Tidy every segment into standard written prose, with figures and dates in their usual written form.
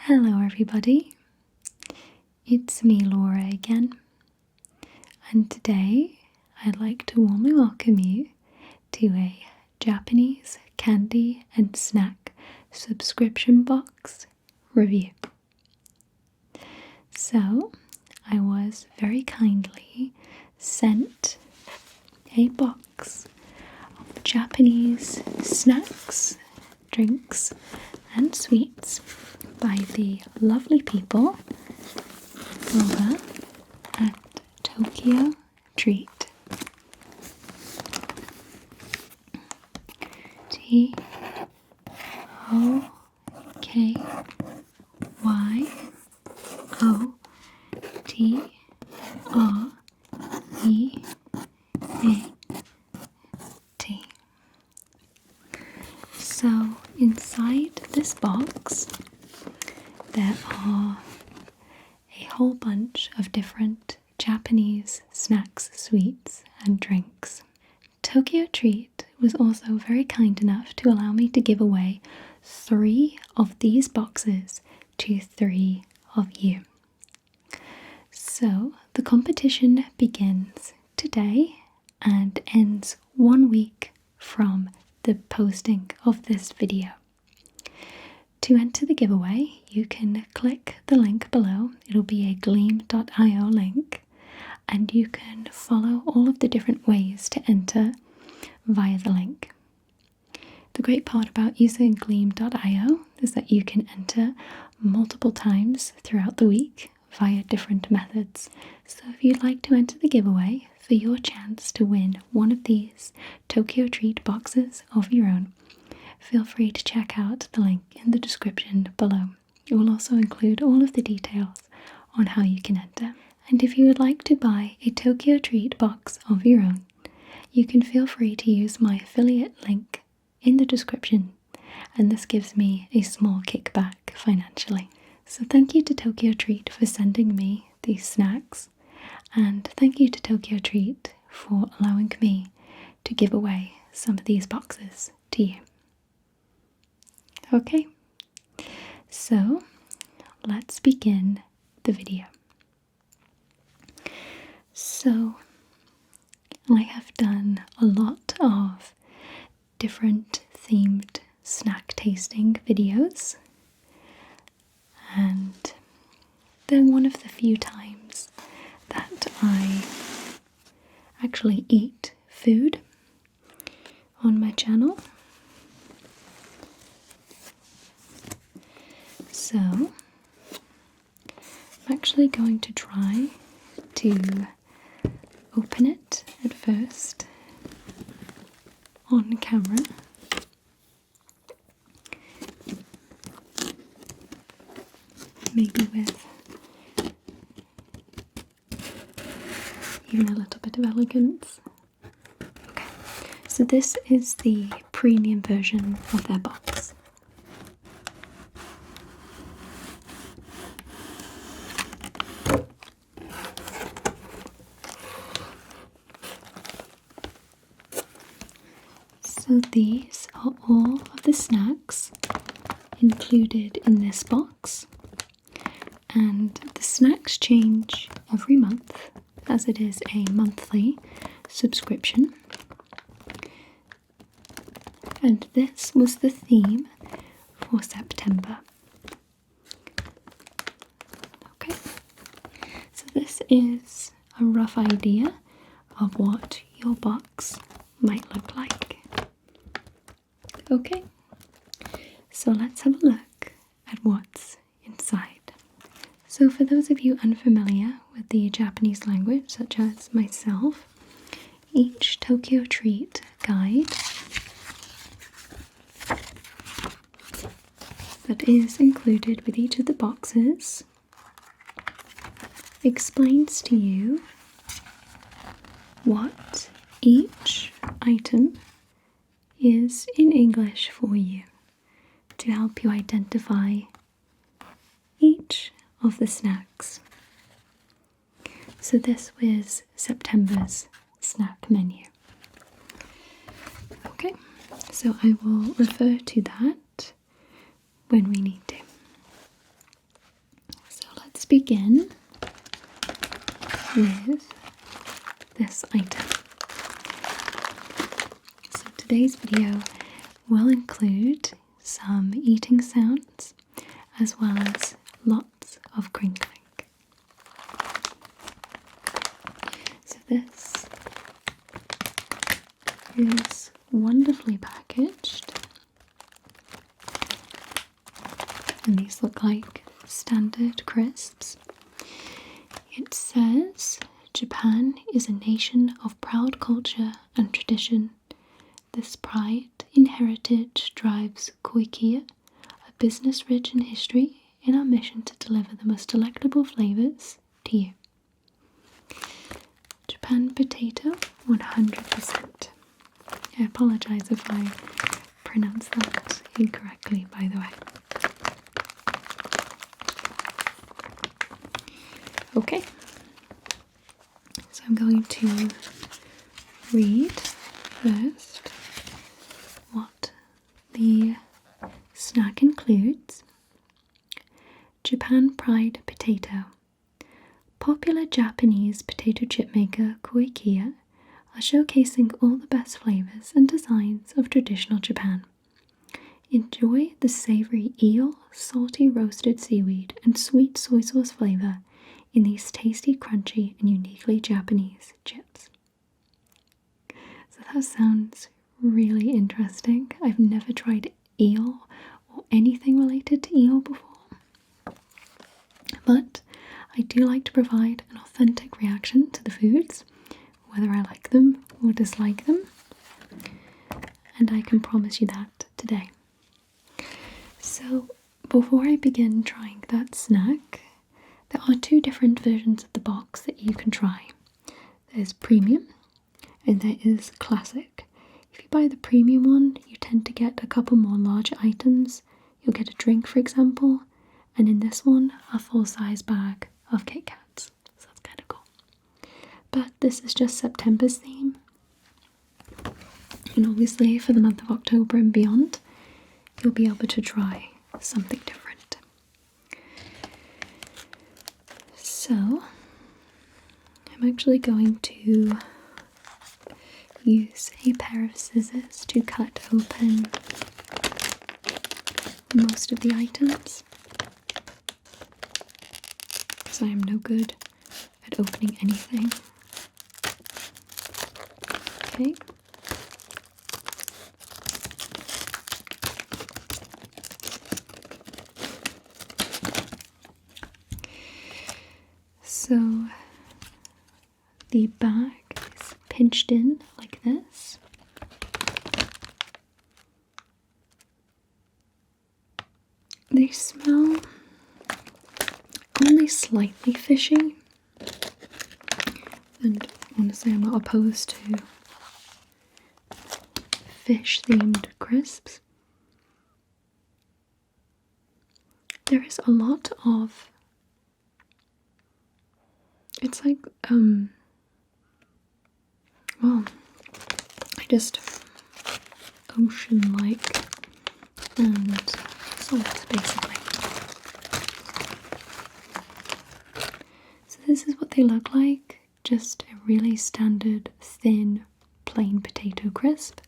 Hello everybody, it's me Laura again, and today I'd like to warmly welcome you to a Japanese candy and snack subscription box review. So I was very kindly sent a box of Japanese snacks, drinks and sweets by the lovely people over at Tokyo Treat. T-O-K-Y-O-T-R-E-A-T. So inside this box there are a whole bunch of different Japanese snacks, sweets and drinks. Tokyo Treat was also very kind enough to allow me to give away 3 of these boxes to 3 of you. So the competition begins today and ends 1 week from the posting of this video. To enter the giveaway, you can click the link below. It'll be a gleam.io link, and you can follow all of the different ways to enter via the link. The great part about using gleam.io is that you can enter multiple times throughout the week via different methods. So if you'd like to enter the giveaway for your chance to win one of these Tokyo Treat boxes of your own, feel free to check out the link in the description below. It will also include all of the details on how you can enter. And if you would like to buy a Tokyo Treat box of your own, you can feel free to use my affiliate link in the description, and this gives me a small kickback financially. So thank you to Tokyo Treat for sending me these snacks, and thank you to Tokyo Treat for allowing me to give away some of these boxes to you. Okay, so let's begin the video. So I have done a lot of different themed snack tasting videos, and they're one of the few times that I actually eat food on my channel. So I'm actually going to try to open it at first on camera. Maybe with even a little bit of elegance. Okay, so this is the premium version of their box. So these are all of the snacks included in this box, and the snacks change every month as it is a monthly subscription. And this was the theme for September. Okay, so this is a rough idea of what your box might look like. Okay, so let's have a look at what's inside. So for those of you unfamiliar with the Japanese language, such as myself, each Tokyo Treat guide that is included with each of the boxes explains to you what each item is in English for you, to help you identify each of the snacks. So this was September's snack menu. Okay, so I will refer to that when we need to. let's begin with this item. So today's video will include some eating sounds as well as lots of crinkling. So this is wonderfully packaged, and these look like standard crisps. It says, Japan is a nation of proud culture and tradition. This pride in heritage drives Koikia, a business rich in history, in our mission to deliver the most delectable flavours to you. Japan potato, 100%. I apologise if I pronounce that incorrectly, by the way. Okay, so I'm going to read first what the snack includes. Japan Pride Potato. Popular Japanese potato chip maker Koikia are showcasing all the best flavours and designs of traditional Japan. Enjoy the savoury eel, salty roasted seaweed, and sweet soy sauce flavour in these tasty, crunchy, and uniquely Japanese chips. So that sounds really interesting. I've never tried eel or anything related to eel before, but I do like to provide an authentic reaction to the foods, whether I like them or dislike them, and I can promise you that today. So before I begin trying that snack, there are two different versions of the box that you can try. There's premium and there is classic. If you buy the premium one, you tend to get a couple more large items. You'll get a drink, for example, and in this one, a full-size bag of KitKats. So that's kind of cool. But this is just September's theme. And obviously for the month of October and beyond, you'll be able to try something different. So, I'm actually going to use a pair of scissors to cut open most of the items, because I am no good at opening anything. Okay. So the bag is pinched in like this. They smell only slightly fishy, and honestly I'm not opposed to fish themed crisps. There is a lot of, it's like, well, just ocean-like and salt, basically. So this is what they look like, just a really standard, thin, plain potato crisp.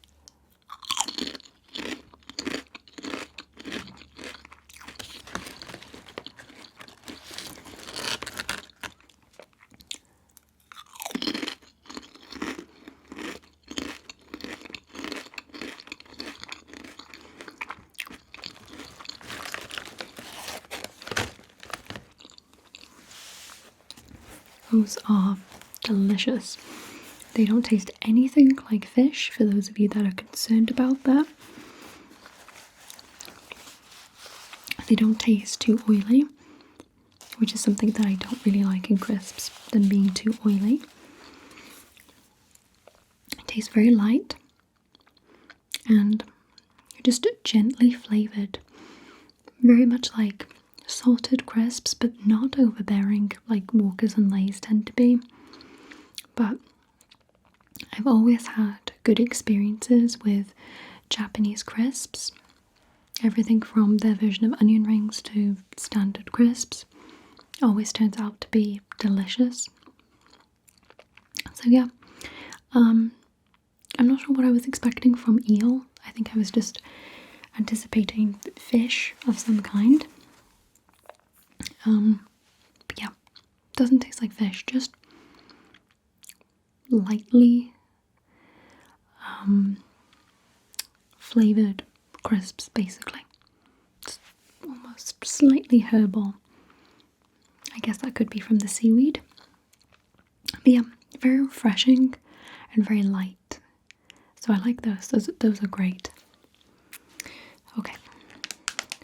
Those are delicious. They don't taste anything like fish, for those of you that are concerned about that. They don't taste too oily, which is something that I don't really like in crisps, them being too oily. It tastes very light and just gently flavoured. Very much like salted crisps, but not overbearing like Walkers and Lays tend to be. But I've always had good experiences with Japanese crisps. Everything from their version of onion rings to standard crisps. always turns out to be delicious. So yeah, I'm not sure what I was expecting from eel. I think I was just anticipating fish of some kind. But yeah, doesn't taste like fish, just lightly flavored crisps, basically. It's almost slightly herbal. I guess that could be from the seaweed. But yeah, very refreshing and very light. So I like those. Those are great. Okay,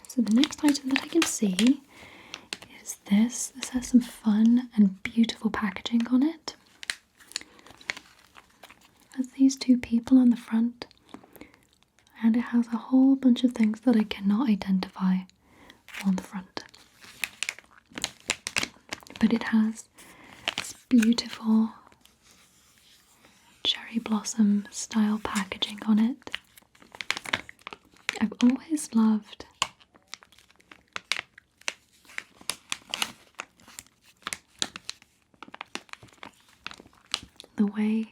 so the next item that I can see is this. This has some fun and beautiful packaging on it. It has these two people on the front, and it has a whole bunch of things that I cannot identify on the front. But it has this beautiful cherry blossom style packaging on it. I've always loved the way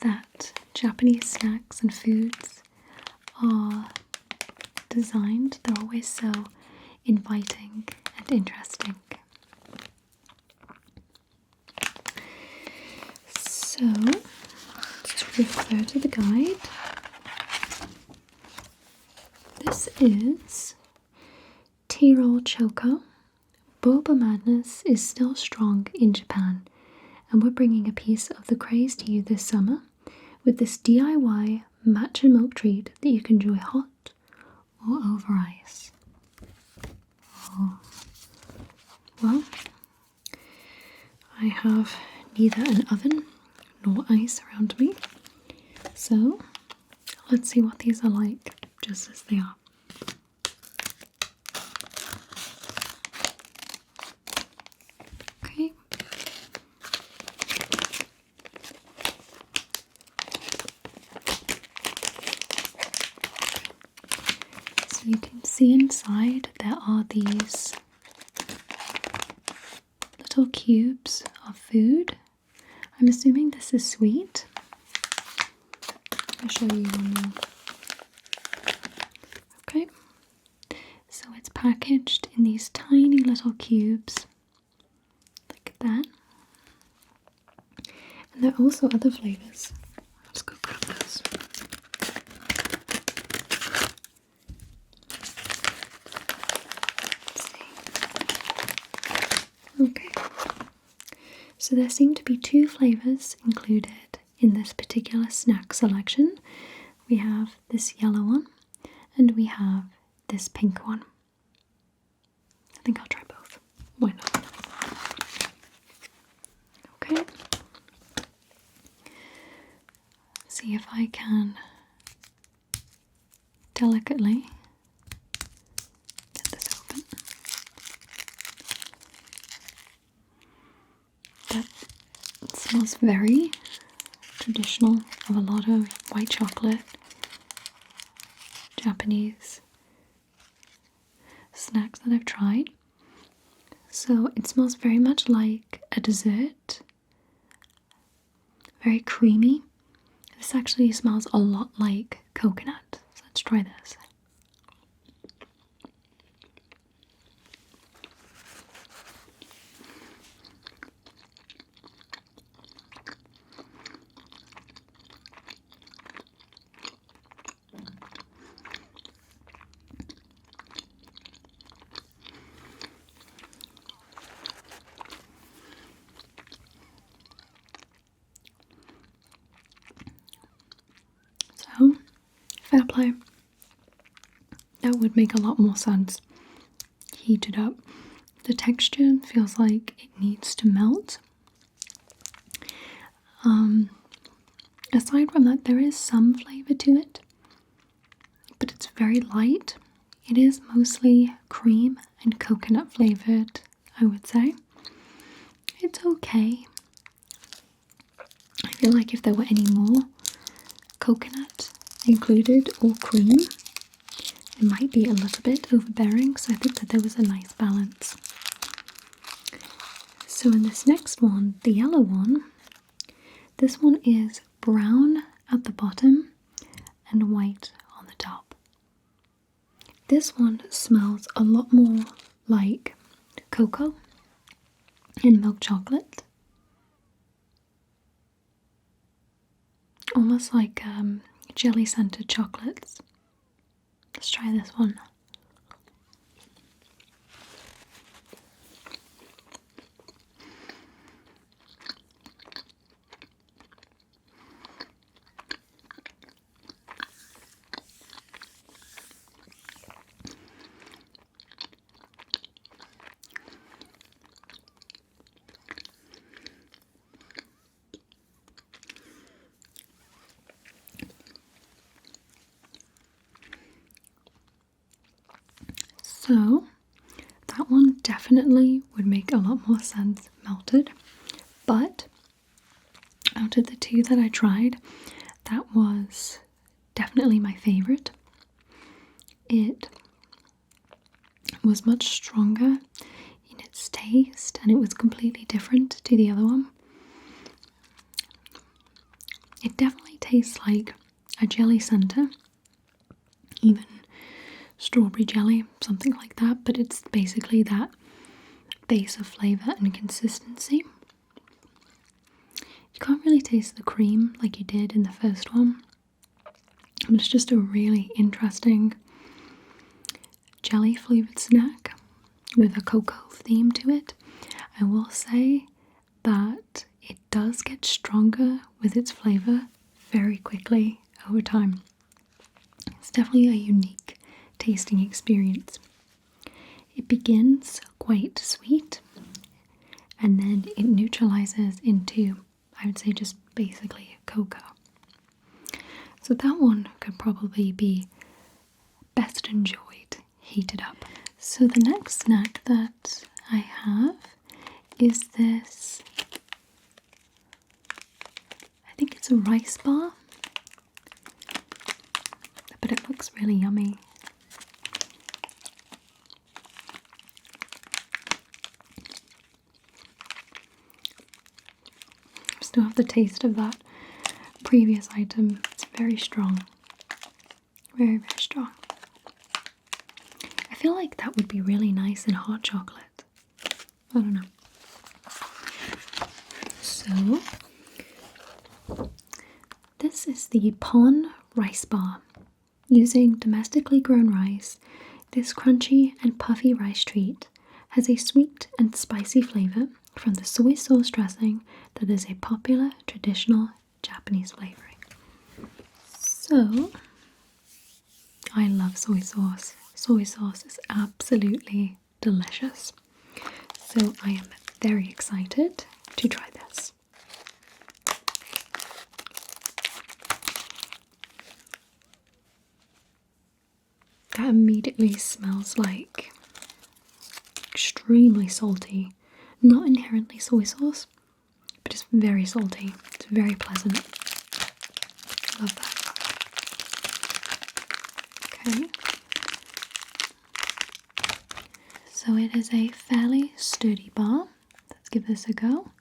that Japanese snacks and foods are designed. They're always so inviting and interesting. So let's refer to the guide. This is Tea-Roll Choco. Boba madness is still strong in Japan, and we're bringing a piece of the craze to you this summer with this DIY matcha milk treat that you can enjoy hot or over ice. Oh. Well, I have neither an oven nor ice around me, so let's see what these are like just as they are. Okay. So you can see inside there are these little cubes of food. I'm assuming this is sweet. I'll show you one now. Okay, so it's packaged in these tiny little cubes, like that. And there are also other flavours. Let's go grab those. Let's see. Okay. So there seem to be two flavours included in this particular snack selection. We have this yellow one and we have this pink one. I think I'll try both. Why not? Okay. See if I can delicately get this open. It smells very traditional of a lot of white chocolate, Japanese snacks that I've tried. So it smells very much like a dessert, very creamy. This actually smells a lot like coconut. So let's try this. So, fair play. That would make a lot more sense. Heat it up. The texture feels like it needs to melt. Aside from that, there is some flavour to it, but it's very light. It is mostly cream and coconut flavoured, I would say. It's okay. I feel like if there were any more coconut included or cream, it might be a little bit overbearing, so I think that there was a nice balance. So in this next one, the yellow one, this one is brown at the bottom and white on the top. This one smells a lot more like cocoa and milk chocolate. Almost like jelly scented chocolates. Let's try this one. So that one definitely would make a lot more sense melted, but out of the two that I tried, that was definitely my favorite. It was much stronger in its taste and it was completely different to the other one. It definitely tastes like a jelly center, even strawberry jelly, something like that, but it's basically that base of flavor and consistency. You can't really taste the cream like you did in the first one, but it's just a really interesting jelly flavored snack with a cocoa theme to it. I will say that it does get stronger with its flavor very quickly over time. It's definitely a unique tasting experience. It begins quite sweet and then it neutralizes into, I would say, just basically cocoa. So that one could probably be best enjoyed heated up. So the next snack that I have is this, I think it's a rice bar, but it looks really yummy. Still have the taste of that previous item. It's very strong. Very, very strong. I feel like that would be really nice in hot chocolate. I don't know. So, this is the Pon rice bar. Using domestically grown rice, this crunchy and puffy rice treat has a sweet and spicy flavor from the soy sauce dressing that is a popular traditional Japanese flavoring. So, I love soy sauce. Soy sauce is absolutely delicious. So I am very excited to try this. That immediately smells like extremely salty. Not inherently soy sauce, but it's very salty. It's very pleasant. Love that. Okay. So it is a fairly sturdy bar. Let's give this a go.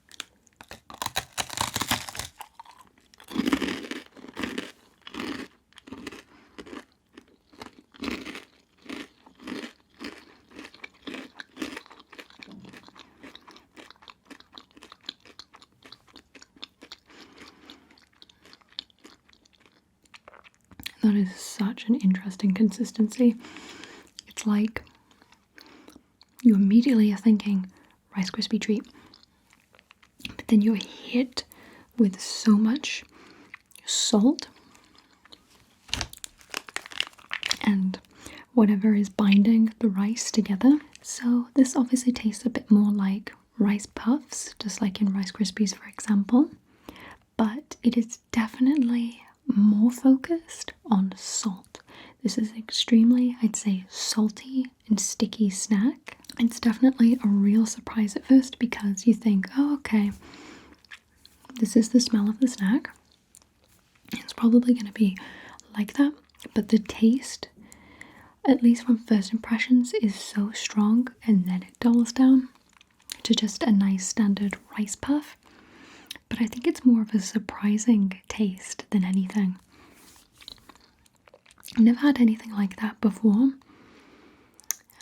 That is such an interesting consistency. It's like you immediately are thinking Rice Krispie treat, but then you're hit with so much salt and whatever is binding the rice together. So this obviously tastes a bit more like rice puffs, just like in Rice Krispies, for example, but it is definitely more focused on salt. This is extremely, I'd say, salty and sticky snack. It's definitely a real surprise at first because you think, oh, okay, this is the smell of the snack. It's probably going to be like that, but the taste, at least from first impressions, is so strong and then it dulls down. to just a nice standard rice puff, but I think it's more of a surprising taste than anything. I've never had anything like that before.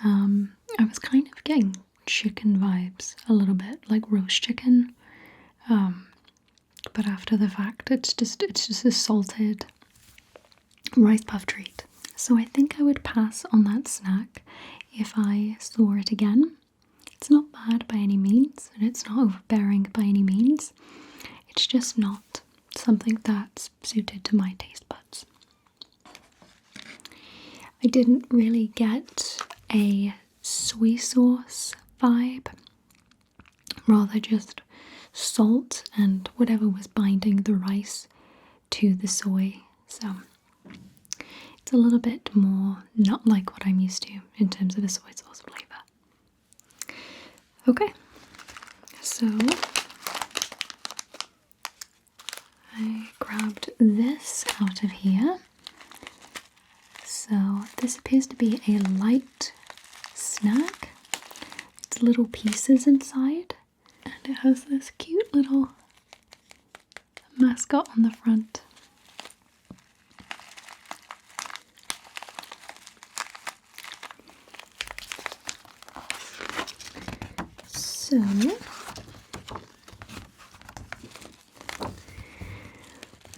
I was kind of getting chicken vibes a little bit, like roast chicken, but after the fact it's just a salted rice puff treat. So I think I would pass on that snack if I saw it again. It's not bad by any means, and it's not overbearing by any means. It's just not something that's suited to my taste buds. I didn't really get a soy sauce vibe, rather just salt and whatever was binding the rice to the soy. So it's a little bit more not like what I'm used to in terms of a soy sauce flavour. Okay, so I grabbed this out of here. So this appears to be a light snack. It's little pieces inside, and it has this cute little mascot on the front. So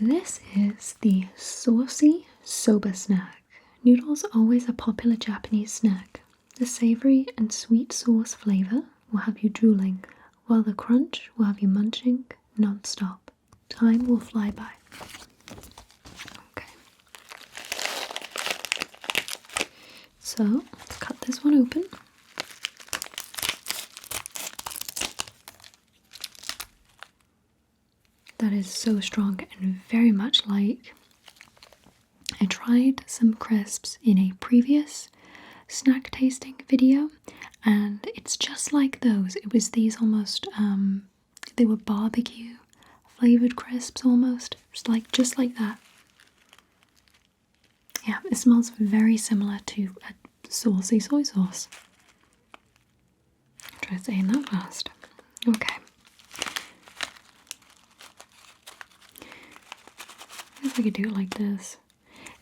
this is the Saucy soba snack. Noodles are always a popular Japanese snack. The savoury and sweet sauce flavour will have you drooling, while the crunch will have you munching non-stop. Time will fly by. Okay. So, let's cut this one open. That is so strong and very much like I tried some crisps in a previous snack tasting video, and it's just like those. It was these almost, they were barbecue flavoured crisps almost, just like that. Yeah, it smells very similar to a saucy soy sauce. Try saying that fast. Okay. I guess I could do it like this.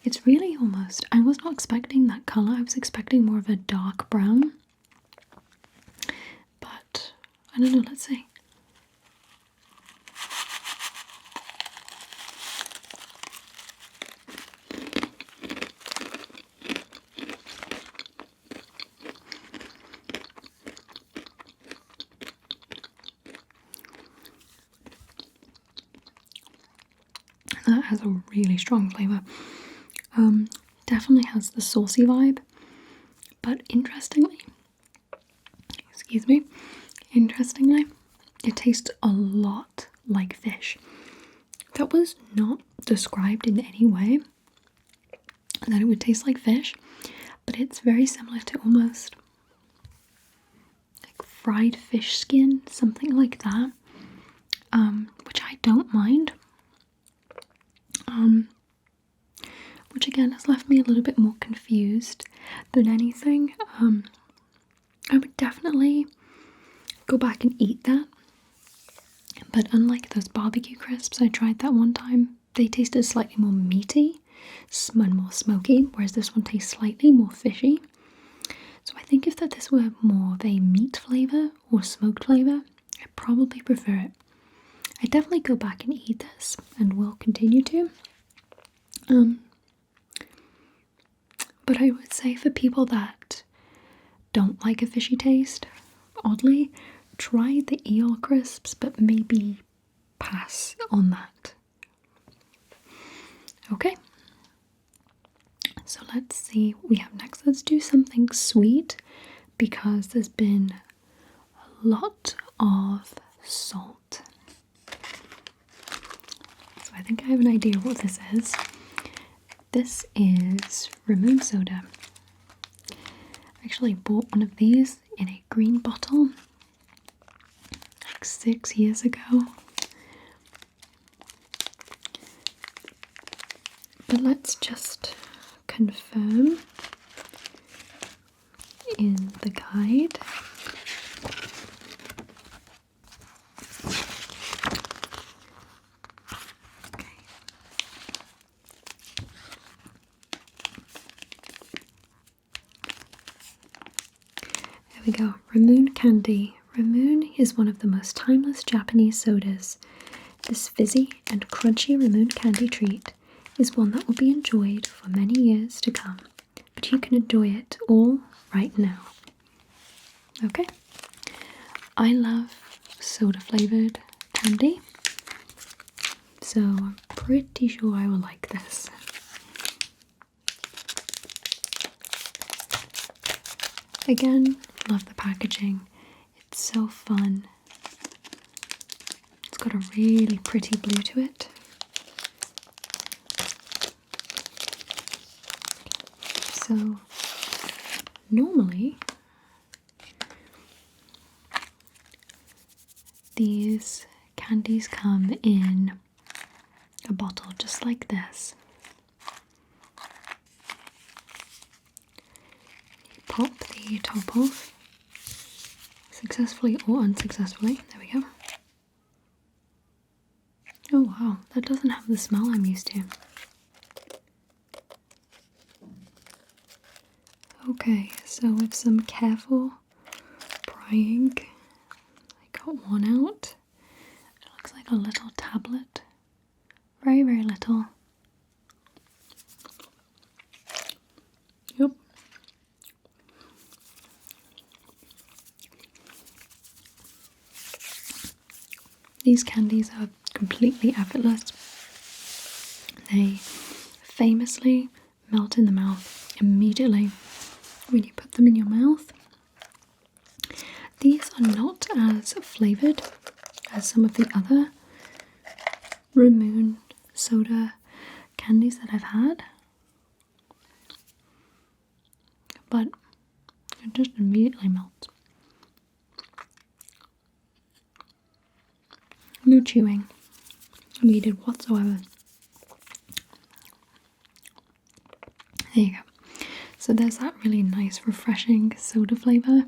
It's really almost, I was not expecting that colour. I was expecting more of a dark brown. But, I don't know, let's see. That has a really strong flavour. Definitely has the saucy vibe, but interestingly, it tastes a lot like fish. That was not described in any way that it would taste like fish, but it's very similar to almost like fried fish skin, something like that, which I don't mind. Which again has left me a little bit more confused than anything. I would definitely go back and eat that, but unlike those barbecue crisps I tried that one time, they tasted slightly more meaty and more smoky, whereas this one tastes slightly more fishy. So I think if this were more of a meat flavour or smoked flavour, I'd probably prefer it. I'd definitely go back and eat this, and will continue to. But I would say for people that don't like a fishy taste, oddly, try the eel crisps, but maybe pass on that. Okay, so let's see what we have next. Let's do something sweet, because there's been a lot of salt. So I think I have an idea what this is. This is Ramune Soda. I actually bought one of these in a green bottle like 6 years ago. But let's just confirm in the guide. we go. Ramune candy. Ramune is one of the most timeless Japanese sodas. This fizzy and crunchy Ramune candy treat is one that will be enjoyed for many years to come, but you can enjoy it all right now. Okay? I love soda flavoured candy, so I'm pretty sure I will like this. Again, love the packaging. It's so fun. It's got a really pretty blue to it. So, normally, these candies come in a bottle just like this. You pop the top off, successfully or unsuccessfully. There we go. Oh wow, that doesn't have the smell I'm used to. Okay, so with some careful prying, I got one out. It looks like a little tablet. Very, very little. Yep. These candies are completely effortless. They famously melt in the mouth immediately when you put them in your mouth. These are not as flavoured as some of the other Ramune Soda candies that I've had, but it just immediately melts. No chewing needed whatsoever. There you go. So there's that really nice, refreshing soda flavour.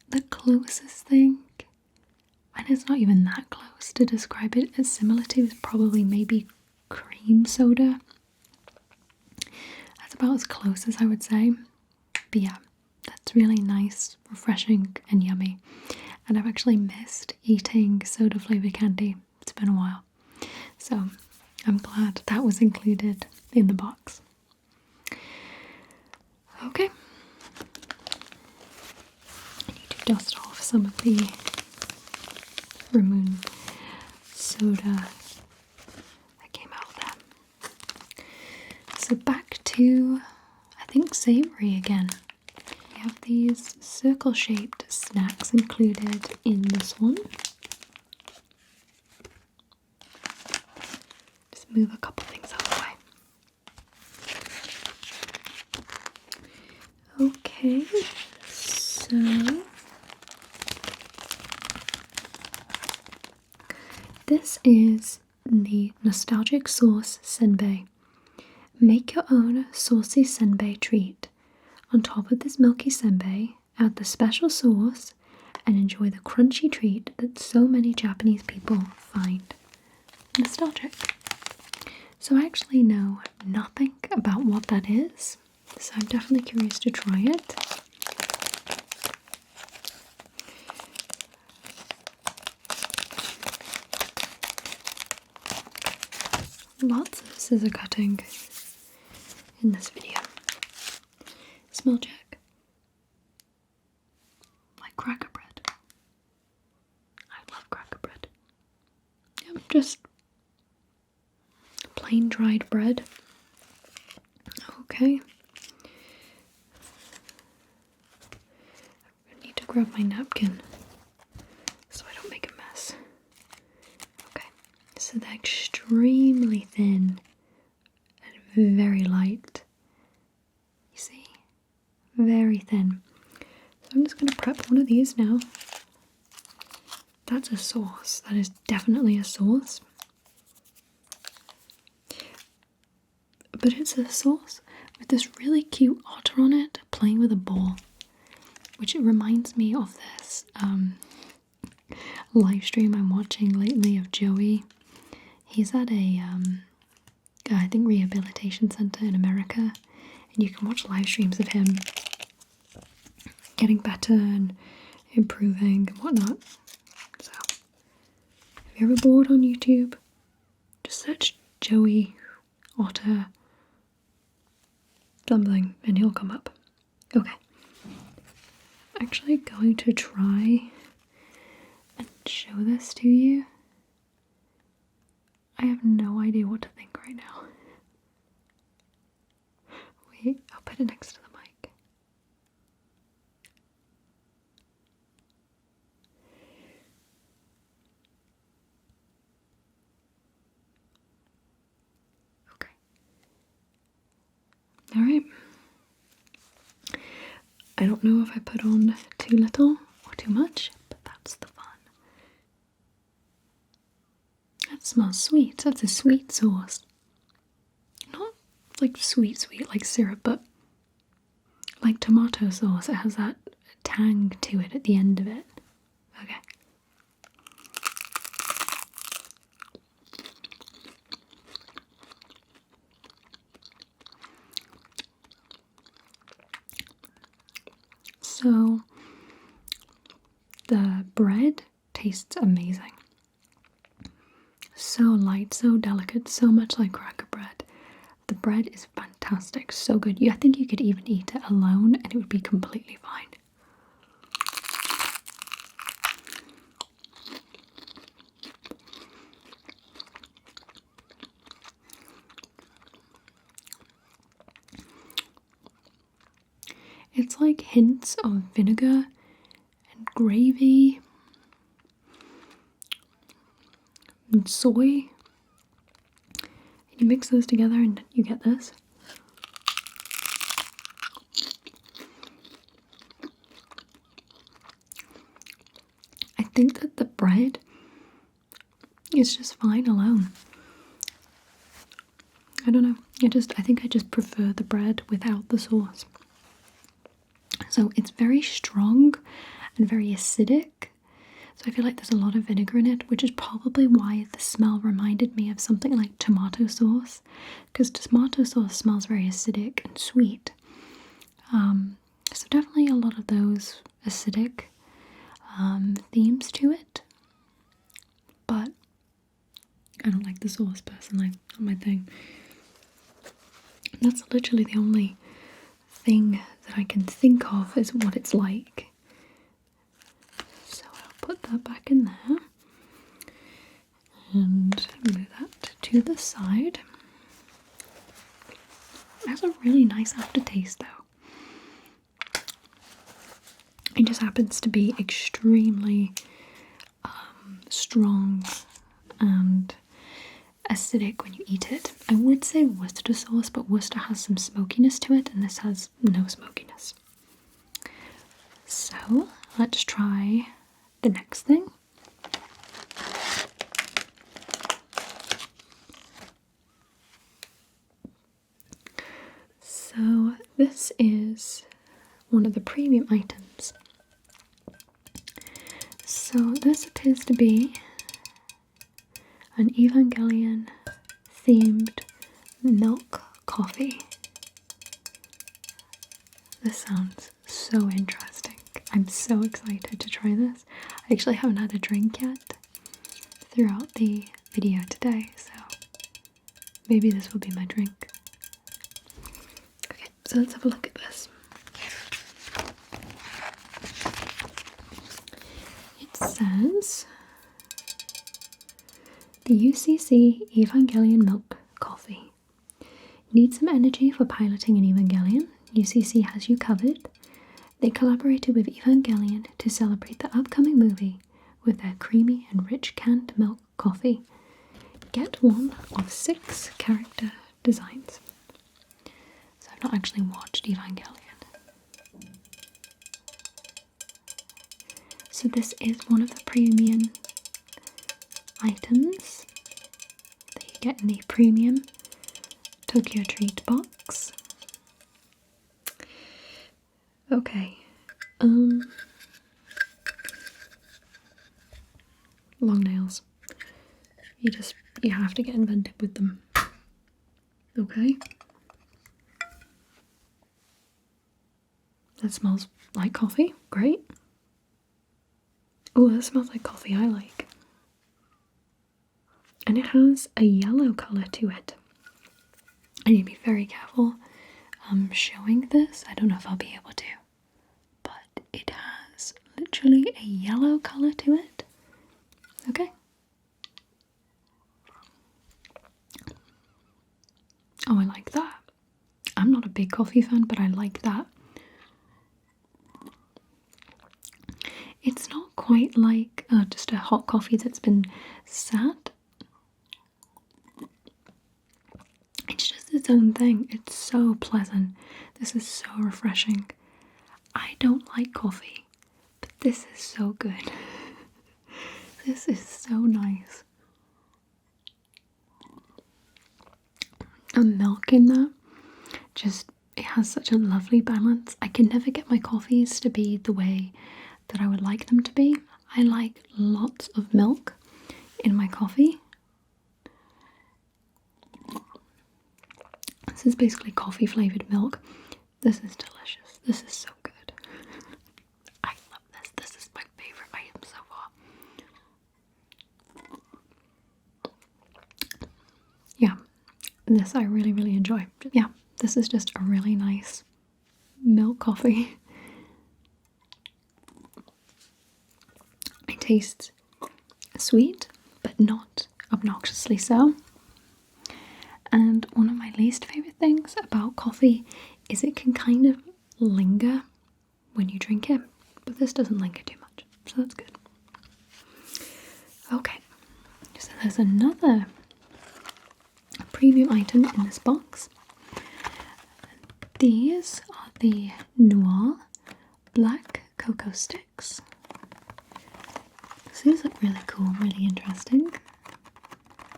The closest thing, and it's not even that close to describe it as similar to, is probably maybe cream soda. That's about as close as I would say. But yeah, that's really nice, refreshing and yummy. And I've actually missed eating soda flavoured candy. It's been a while. So I'm glad that was included in the box. Okay. I need to dust off some of the Ramune Soda that came out there. So back to, I think, savoury again. We have these circle-shaped snacks included in this one. Just move a couple things out of the way. Okay, so this is the nostalgic sauce Senbei. Make your own saucy Senbei treat. On top of this milky Senbei, add the special sauce and enjoy the crunchy treat that so many Japanese people find nostalgic. So I actually know nothing about what that is, so I'm definitely curious to try it. Lots of scissor cutting in this video. Smell check. Like cracker bread. I love cracker bread. Yep, just plain dried bread. Okay. I need to grab my napkin so I don't make a mess. Okay, so they're extremely thin and very light. You see? Very thin. So I'm just going to prep one of these now. That's a sauce. That is definitely a sauce. But it's a sauce with this really cute otter on it playing with a ball, which it reminds me of this live stream I'm watching lately of Joey. He's at a I think rehabilitation center in America, and you can watch live streams of him getting better and improving and whatnot. So, if you're ever bored on YouTube, just search Joey Otter something and he'll come up. Okay. I'm actually going to try and show this to you. I have no idea what to think right now. Wait, I'll put it next to the mic. Okay. Alright. I don't know if I put on too little or too much, but that's the fun. That smells sweet. That's a sweet sauce. Not like sweet like syrup, but like tomato sauce. It has that tang to it at the end of it. Okay. So the bread tastes amazing. So light, so delicate, so much like cracker bread. The bread is fantastic, so good. I think you could even eat it alone and it would be completely fine. It's like hints of vinegar and gravy and soy. And you mix those together and you get this. I think that the bread is just fine alone. I don't know. I think I just prefer the bread without the sauce. So it's very strong and very acidic. So I feel like there's a lot of vinegar in it, which is probably why the smell reminded me of something like tomato sauce. Because tomato sauce smells very acidic and sweet. So definitely a lot of those acidic themes to it. But I don't like the sauce personally. Not my thing. That's literally the only thing that I can think of is what it's like. So I'll put that back in there and move that to the side. It has a really nice aftertaste though. It just happens to be extremely strong and acidic when you eat it. I would say Worcester sauce, but Worcester has some smokiness to it and this has no smokiness. So let's try the next thing. So this is one of the premium items. So this appears to be an Evangelion themed milk coffee. This sounds so interesting. I'm so excited to try this. I actually haven't had a drink yet throughout the video today, so maybe this will be my drink. Okay, so let's have a look at this. It says the UCC Evangelion Milk Coffee. Need some energy for piloting an Evangelion? UCC has you covered. They collaborated with Evangelion to celebrate the upcoming movie with their creamy and rich canned milk coffee. Get one of 6 character designs. So I've not actually watched Evangelion. So this is one of the premium items that you get in the premium Tokyo Treat box. Okay, long nails. You have to get inventive with them. Okay. That smells like coffee, great. Oh, that smells like coffee I like. And it has a yellow colour to it. I need to be very careful showing this. I don't know if I'll be able to. But it has literally a yellow colour to it. Okay. Oh, I like that. I'm not a big coffee fan, but I like that. It's not quite like just a hot coffee that's been sat. It's just its own thing. It's so pleasant. This is so refreshing. I don't like coffee, but this is so good. This is so nice. And milk in there, just, it has such a lovely balance. I can never get my coffees to be the way that I would like them to be. I like lots of milk in my coffee. This is basically coffee flavoured milk. This is delicious. This is so good. I love this. This is my favourite item so far. Yeah, this I really, really enjoy. Yeah, this is just a really nice milk coffee. It tastes sweet, but not obnoxiously so. And one of my least favourite things about coffee is it can kind of linger when you drink it, but this doesn't linger too much, so that's good. Okay, so there's another premium item in this box. These are the Noir black cocoa sticks. So these look really cool, really interesting.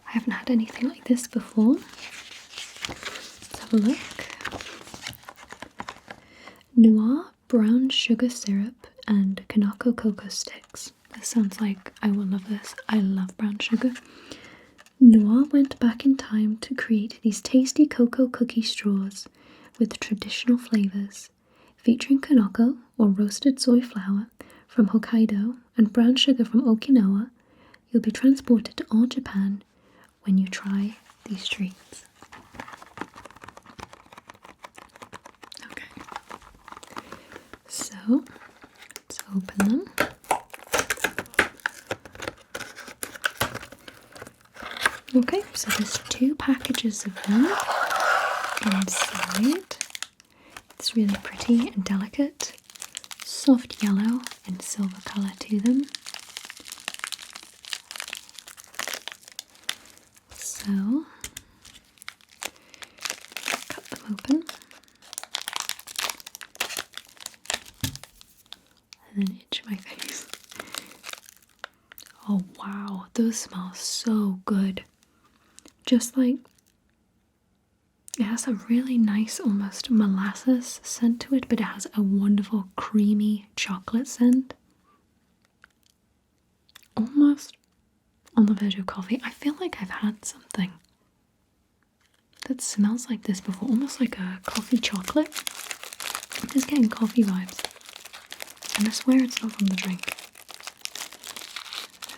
I haven't had anything like this before. Let's have a look. Noir brown sugar syrup and Kanako cocoa sticks. This sounds like I will love this. I love brown sugar. Noir went back in time to create these tasty cocoa cookie straws with traditional flavours, featuring Kanako or roasted soy flour from Hokkaido and brown sugar from Okinawa. You'll be transported to all Japan when you try these treats. Okay, so let's open them. Okay, so there's 2 packages of them inside. It's really pretty and delicate, soft yellow and silver colour to them. So, cut them open and then itch my face. Oh wow, those smell so good. Just like, it has a really nice almost molasses scent to it, but it has a wonderful creamy chocolate scent. Almost on the verge of coffee. I feel like I've had something that smells like this before, almost like a coffee chocolate. I'm just getting coffee vibes. And I swear it's not from the drink.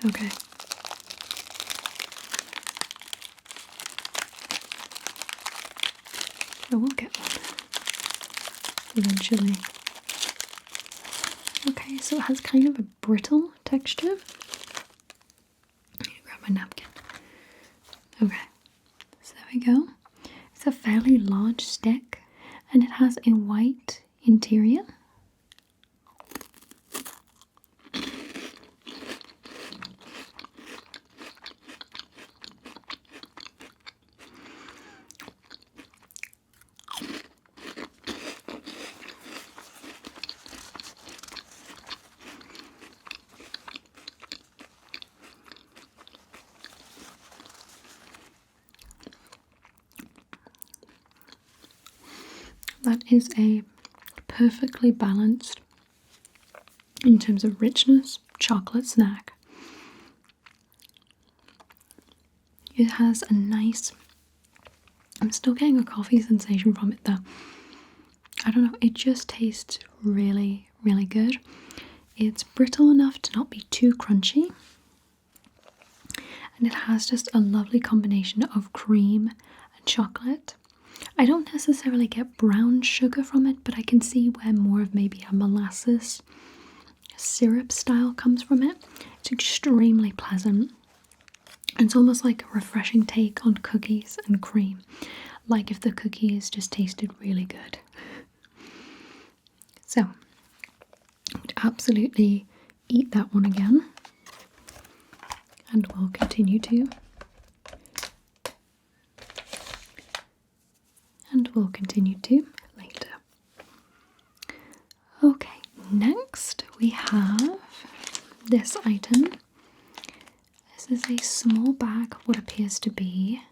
Okay. I will get one eventually. Okay, so it has kind of a brittle texture. I need to grab my napkin. Okay, so there we go. It's a fairly large stick and it has a white interior. That is a perfectly balanced, in terms of richness, chocolate snack. It has a nice, I'm still getting a coffee sensation from it though. I don't know, it just tastes really, really good. It's brittle enough to not be too crunchy. And it has just a lovely combination of cream and chocolate. I don't necessarily get brown sugar from it, but I can see where more of maybe a molasses syrup style comes from it. It's extremely pleasant. It's almost like a refreshing take on cookies and cream. Like if the cookies just tasted really good. So, I would absolutely eat that one again. And we'll continue to. And we'll continue to later. Okay, next we have this item. This is a small bag of what appears to be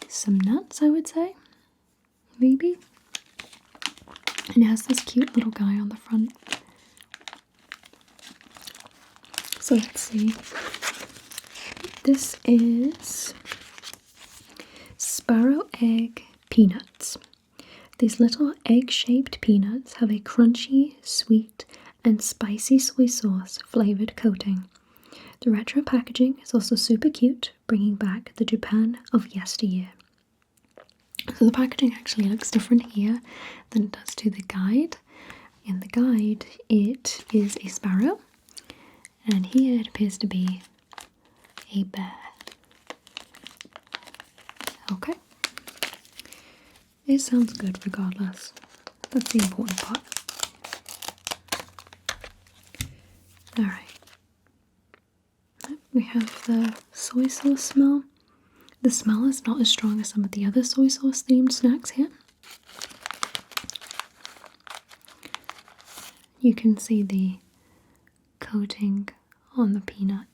some nuts, I would say. Maybe. And it has this cute little guy on the front. So let's see. This is sparrow egg peanuts. These little egg-shaped peanuts have a crunchy, sweet, and spicy soy sauce flavoured coating. The retro packaging is also super cute, bringing back the Japan of yesteryear. So the packaging actually looks different here than it does to the guide. In the guide, it is a sparrow, and here it appears to be a bear. Okay. It sounds good regardless. That's the important part. Alright. We have the soy sauce smell. The smell is not as strong as some of the other soy sauce themed snacks here. You can see the coating on the peanut.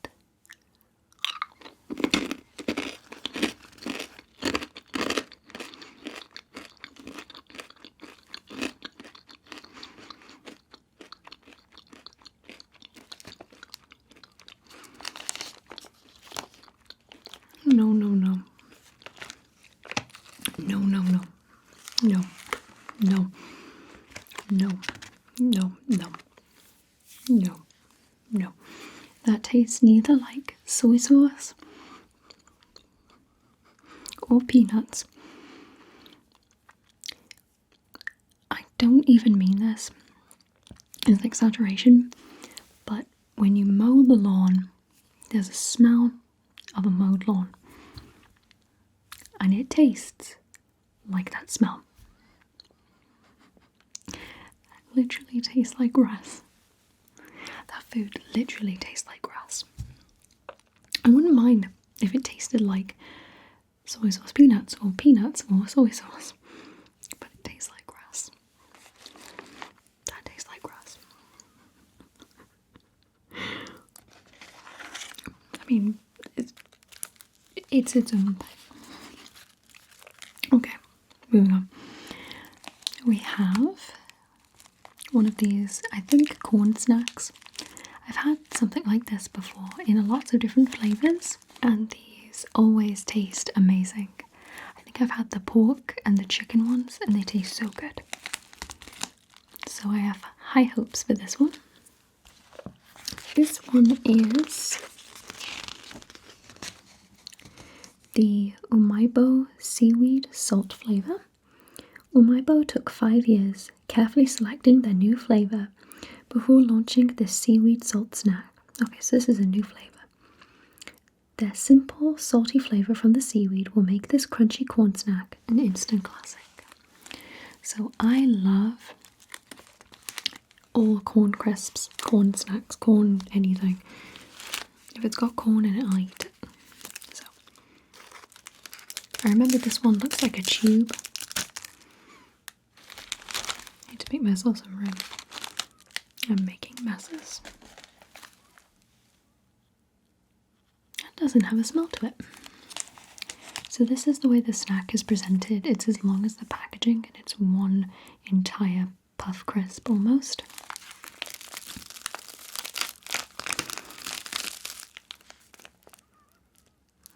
No, no, no. No, no, no. No. No. No. No. No. No. No. That tastes neither like soy sauce or peanuts. I don't even mean this as an exaggeration, but when you mow the lawn, there's a smell of a mowed lawn. And it tastes like that smell. It literally tastes like grass. That food literally tastes like grass. I wouldn't mind if it tasted like soy sauce peanuts or soy sauce. But it tastes like grass. That tastes like grass. I mean, it's its own thing. Okay, moving on. We have one of these, I think, corn snacks. I've had something like this before in lots of different flavours, and these always taste amazing. I think I've had the pork and the chicken ones, and they taste so good. So I have high hopes for this one. This one is the Umaibo seaweed salt flavour. Umaibo took 5 years carefully selecting their new flavour before launching this seaweed salt snack. Okay, so this is a new flavour. Their simple, salty flavour from the seaweed will make this crunchy corn snack an instant classic. So I love all corn crisps, corn snacks, corn anything. If it's got corn in it, I'll eat it. So I remember this one looks like a tube. I need to make myself some room. I'm making messes. It doesn't have a smell to it. So this is the way the snack is presented. It's as long as the packaging, and it's one entire puff crisp almost.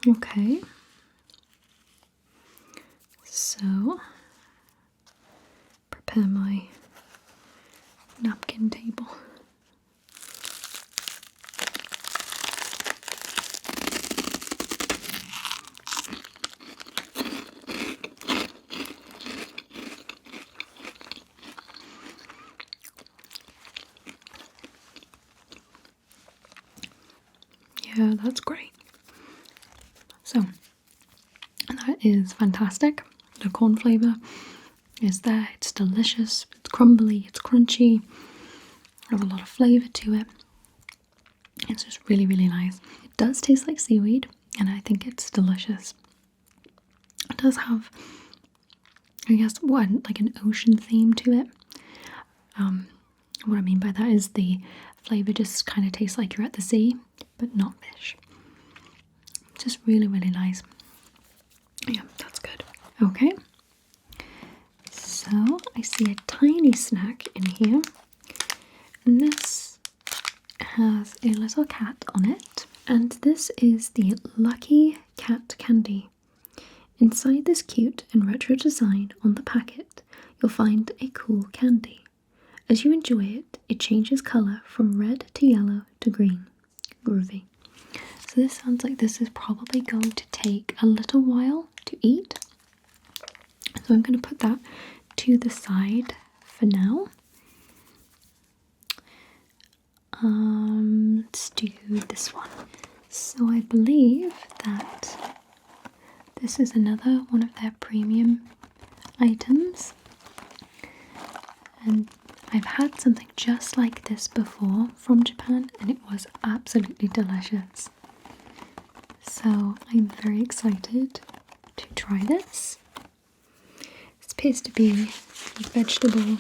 Okay. So prepare my napkin. napkin table. Yeah, that's great. So, that is fantastic. The corn flavour is there, it's delicious, it's crumbly, it's crunchy, there's a lot of flavour to it. It's just really, really nice. It does taste like seaweed, and I think it's delicious. It does have, I guess, like an ocean theme to it. What I mean by that is the flavour just kind of tastes like you're at the sea, but not fish. Just really, really nice. Yeah, that's good. Okay. So I see a tiny snack in here, and this has a little cat on it, and this is the Lucky Cat Candy. Inside this cute and retro design on the packet, you'll find a cool candy. As you enjoy it, it changes colour from red to yellow to green. Groovy. So this sounds like this is probably going to take a little while to eat. So I'm going to put that to the side for now. Let's do this one. So I believe that this is another one of their premium items. And I've had something just like this before from Japan, and it was absolutely delicious. So I'm very excited to try this. It appears to be a vegetable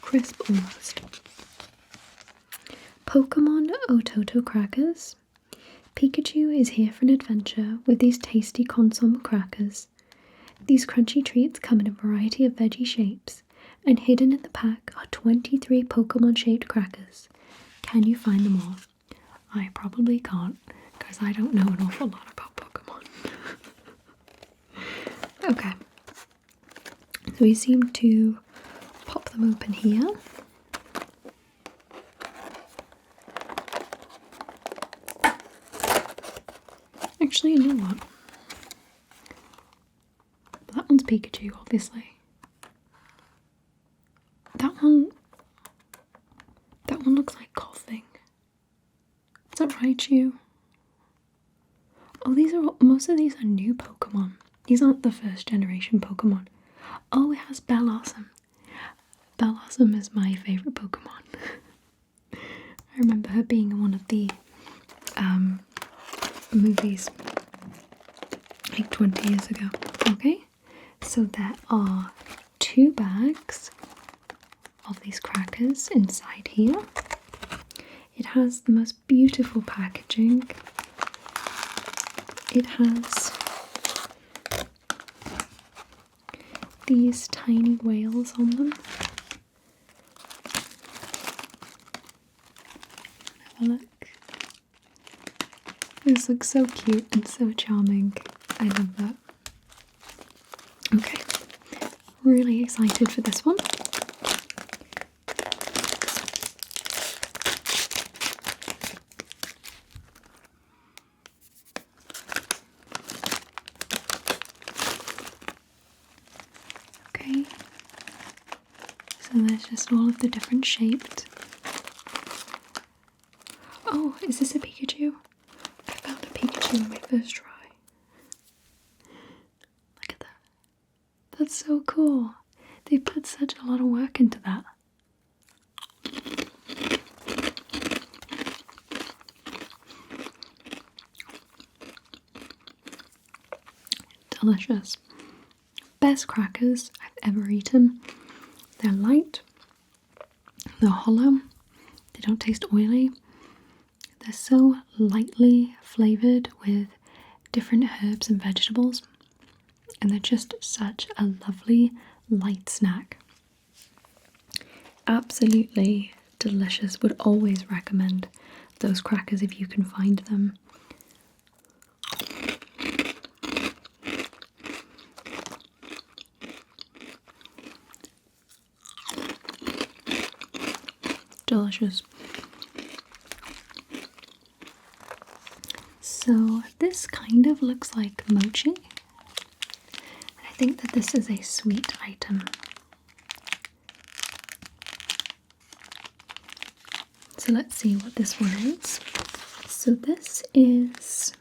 crisp almost. Pokemon Ototo crackers. Pikachu is here for an adventure with these tasty consomme crackers. These crunchy treats come in a variety of veggie shapes, and hidden in the pack are 23 Pokemon-shaped crackers. Can you find them all? I probably can't, because I don't know an awful lot about Pokemon. Okay. So we seem to pop them open here. Actually, you know what? That one's Pikachu, obviously. That one looks like coughing. Is that right, you? Oh, most of these are new Pokemon. These aren't the first generation Pokemon. Oh, it has Bellossom. Bellossom is my favourite Pokemon. I remember her being in one of the movies like 20 years ago. Okay, so there are 2 bags of these crackers inside here. It has the most beautiful packaging. It has these tiny whales on them. Have a look. This looks so cute and so charming. I love that. Okay, really excited for this one. Okay, so there's just all of the different shaped. Oh, is this a Pikachu? I found a Pikachu on my first try. Look at that. That's so cool. They put such a lot of work into that. Delicious. Best crackers I've ever eaten. They're light, they're hollow, they don't taste oily. They're so lightly flavoured with different herbs and vegetables, and they're just such a lovely light snack. Absolutely delicious. Would always recommend those crackers if you can find them. delicious. So this kind of looks like mochi. I think that this is a sweet item. So let's see what this one is. So this is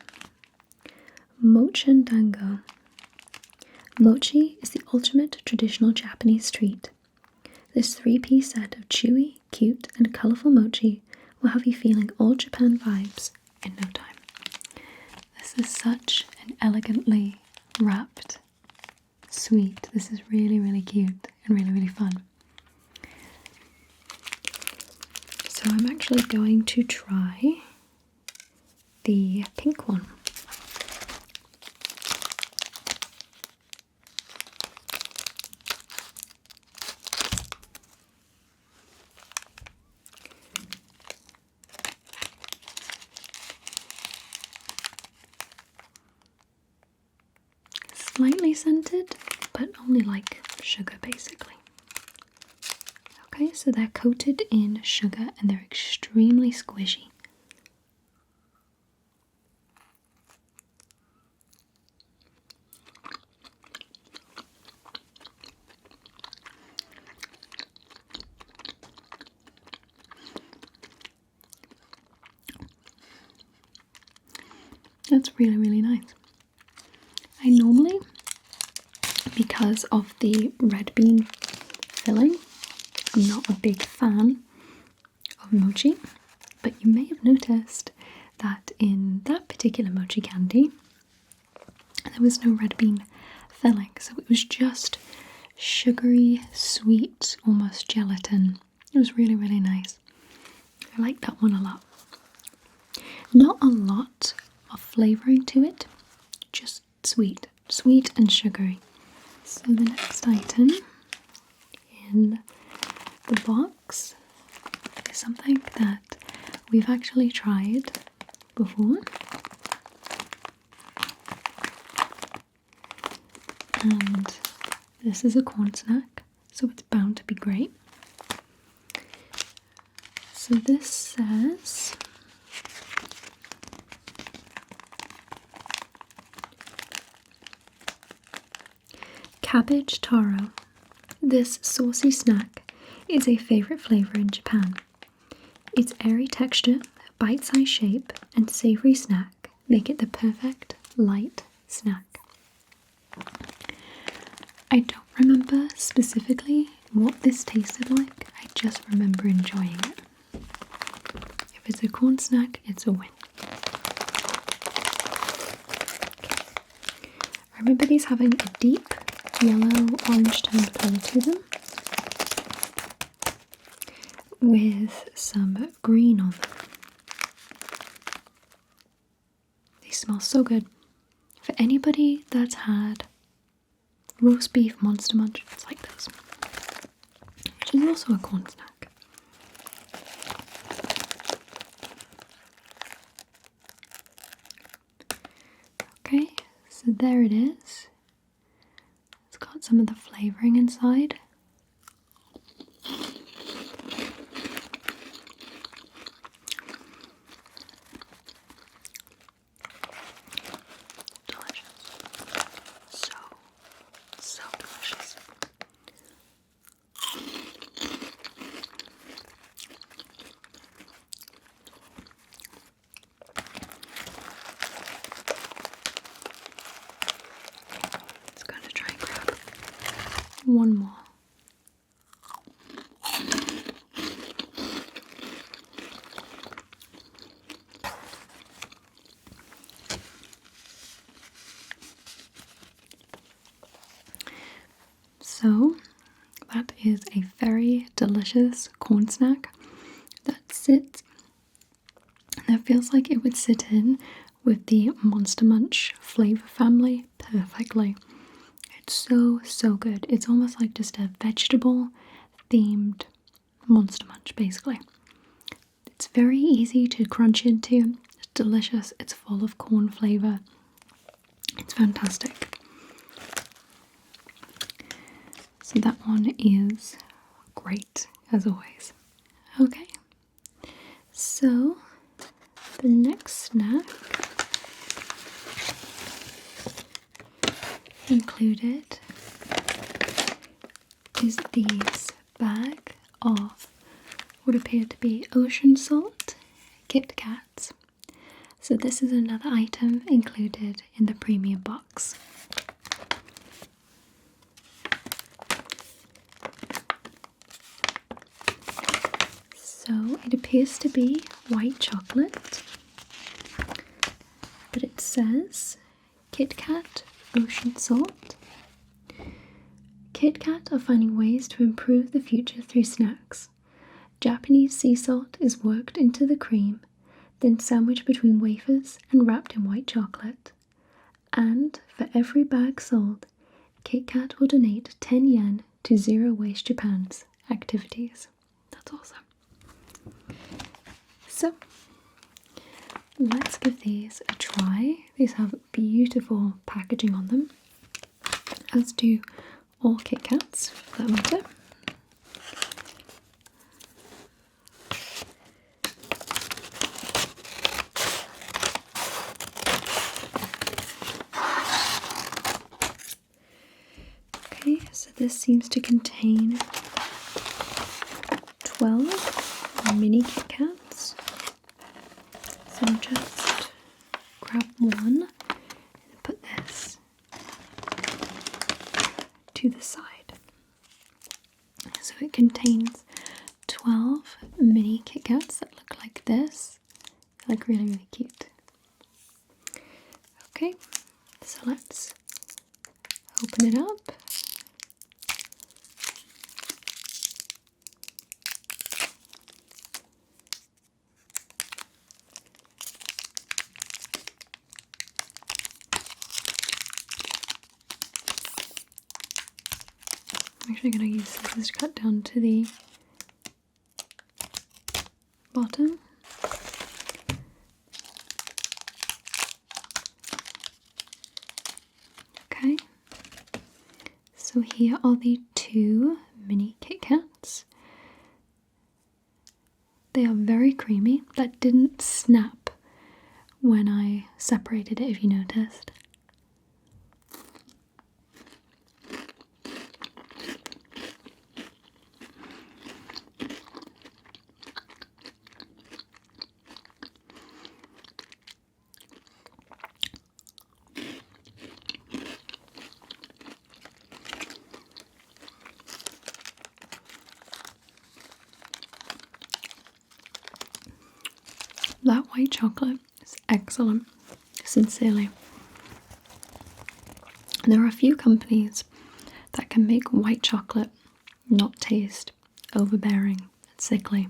mochi dango. Mochi is the ultimate traditional Japanese treat. This 3-piece set of chewy, cute, and colourful mochi will have you feeling all Japan vibes in no time. This is such an elegantly wrapped sweet. This is really, really cute and really, really fun. So I'm actually going to try the pink one. Slightly scented, but only like sugar basically. Okay, so they're coated in sugar and they're extremely squishy. That's really, really nice. I normally, because of the red bean filling, I'm not a big fan of mochi, but you may have noticed that in that particular mochi candy, there was no red bean filling, so it was just sugary, sweet, almost gelatin. It was really, really nice. I like that one a lot. Not a lot of flavouring to it, just sweet and sugary. So the next item in the box is something that we've actually tried before, and this is a corn snack, so it's bound to be great. So this says cabbage taro. This saucy snack is a favourite flavour in Japan. Its airy texture, bite-sized shape, and savoury snack make it the perfect light snack. I don't remember specifically what this tasted like, I just remember enjoying it. If it's a corn snack, it's a win. I remember these having a deep yellow orange toned colour to them, with some green on them. They smell so good. For anybody that's had roast beef Monster Munch, it's like this, which is also a corn snack. Okay, so there it is. It's got some of the flavouring inside. So delicious. It's going to try and grab one more. So that is a very delicious corn snack that feels like it would sit in with the Monster Munch flavour family perfectly. It's so good. It's almost like just a vegetable themed Monster Munch basically. It's very easy to crunch into. It's delicious. It's full of corn flavour. It's fantastic. So that one is great, as always. Okay, So the next snack included is these bag of what appear to be ocean salt KitKats. So this is another item included in the premium box. So it appears to be white chocolate, but it says KitKat Ocean Salt. KitKat are finding ways to improve the future through snacks. Japanese sea salt is worked into the cream, then sandwiched between wafers and wrapped in white chocolate. And for every bag sold, KitKat will donate 10 yen to Zero Waste Japan's activities. That's awesome. So, let's give these a try. These have beautiful packaging on them, as do all KitKats for that matter. Okay, so this seems to contain 12 mini KitKats. So I'll just grab one and put this to the side. So it contains 12 mini KitKats that look like this. They look really, really cute. Okay, so let's open it up. I'm actually going to use scissors to cut down to the bottom. Okay, so here are the 2 mini KitKats. They are very creamy. That didn't snap when I separated it, if you noticed. That white chocolate is excellent, sincerely. There are a few companies that can make white chocolate not taste overbearing and sickly.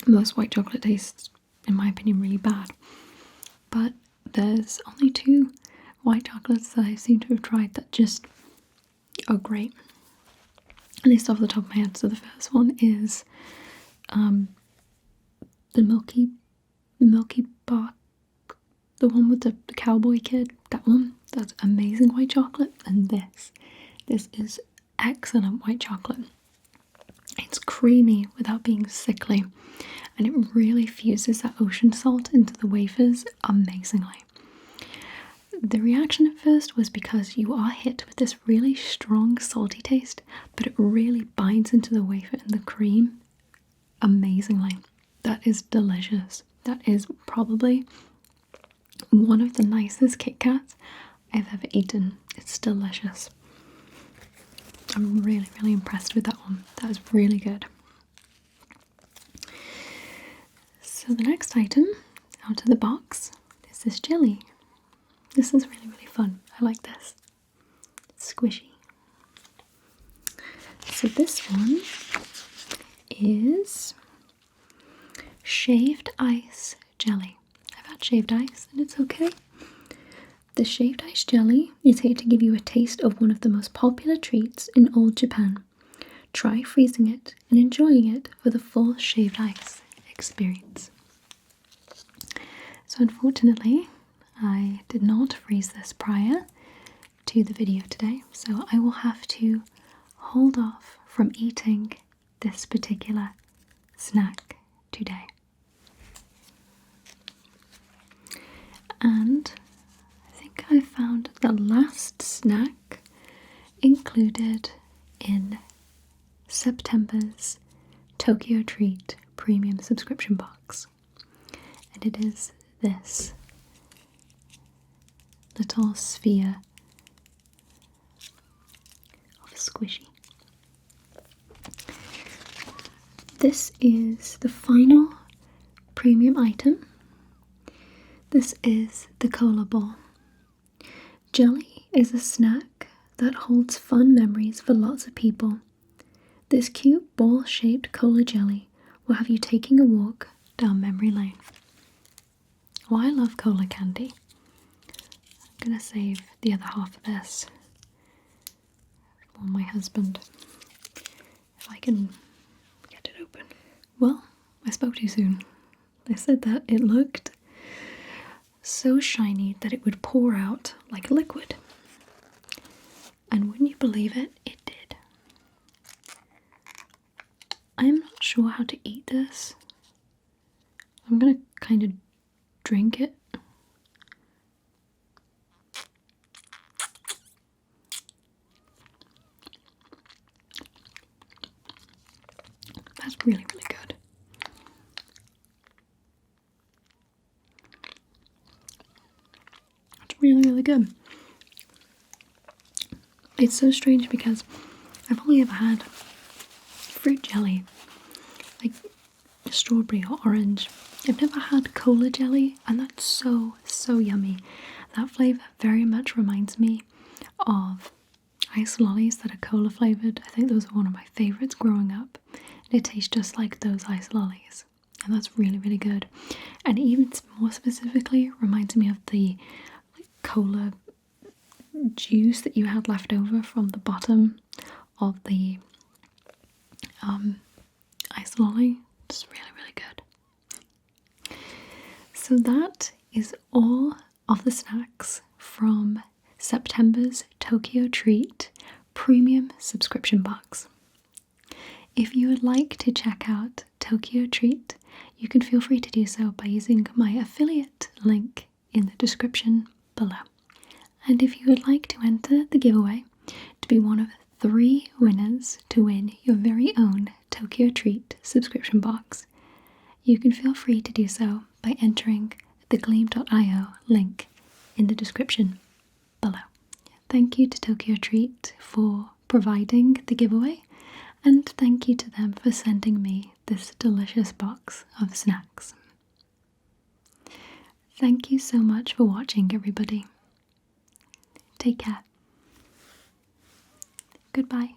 Most white chocolate tastes, in my opinion, really bad. But there's only 2 white chocolates that I seem to have tried that just are great. At least off the top of my head. So the first one is the Milky Bar, the one with the cowboy kid, that one. That's amazing white chocolate. And this is excellent white chocolate. It's creamy without being sickly, and it really fuses that ocean salt into the wafers amazingly. The reaction at first was because you are hit with this really strong salty taste, but it really binds into the wafer and the cream amazingly. That is delicious. That is probably one of the nicest KitKats I've ever eaten. It's delicious. I'm really, really impressed with that one. That was really good. So the next item out of the box is this jelly. This is really, really fun. I like this. It's squishy. So this one is shaved ice jelly. I've had shaved ice and it's okay. The shaved ice jelly is here to give you a taste of one of the most popular treats in old Japan. Try freezing it and enjoying it for the full shaved ice experience. So unfortunately, I did not freeze this prior to the video today, so I will have to hold off from eating this particular snack today. And I think I found the last snack included in September's Tokyo Treat Premium Subscription Box. And it is this little sphere of squishy. This is the final premium item. This is the cola ball. Jelly is a snack that holds fun memories for lots of people. This cute ball-shaped cola jelly will have you taking a walk down memory lane. Oh, I love cola candy. I'm gonna save the other half of this for my husband, if I can get it open. Well, I spoke too soon. They said that it looked so shiny that it would pour out like a liquid. And wouldn't you believe it, it did. I'm not sure how to eat this. I'm gonna kind of drink it. That's really, really good. That's really, really good. It's so strange because I've only ever had fruit jelly, like strawberry or orange. I've never had cola jelly, and that's so, so yummy. That flavour very much reminds me of ice lollies that are cola flavoured. I think those were one of my favourites growing up. And it tastes just like those ice lollies. And that's really, really good. And even more specifically, reminds me of the cola juice that you had left over from the bottom of the ice lolly. It's really, really good. So that is all of the snacks from September's Tokyo Treat Premium Subscription Box. If you would like to check out Tokyo Treat, you can feel free to do so by using my affiliate link in the description below. And if you would like to enter the giveaway to be one of 3 winners to win your very own Tokyo Treat subscription box, you can feel free to do so by entering the gleam.io link in the description below. Thank you to Tokyo Treat for providing the giveaway, and thank you to them for sending me this delicious box of snacks. Thank you so much for watching, everybody. Take care. Goodbye.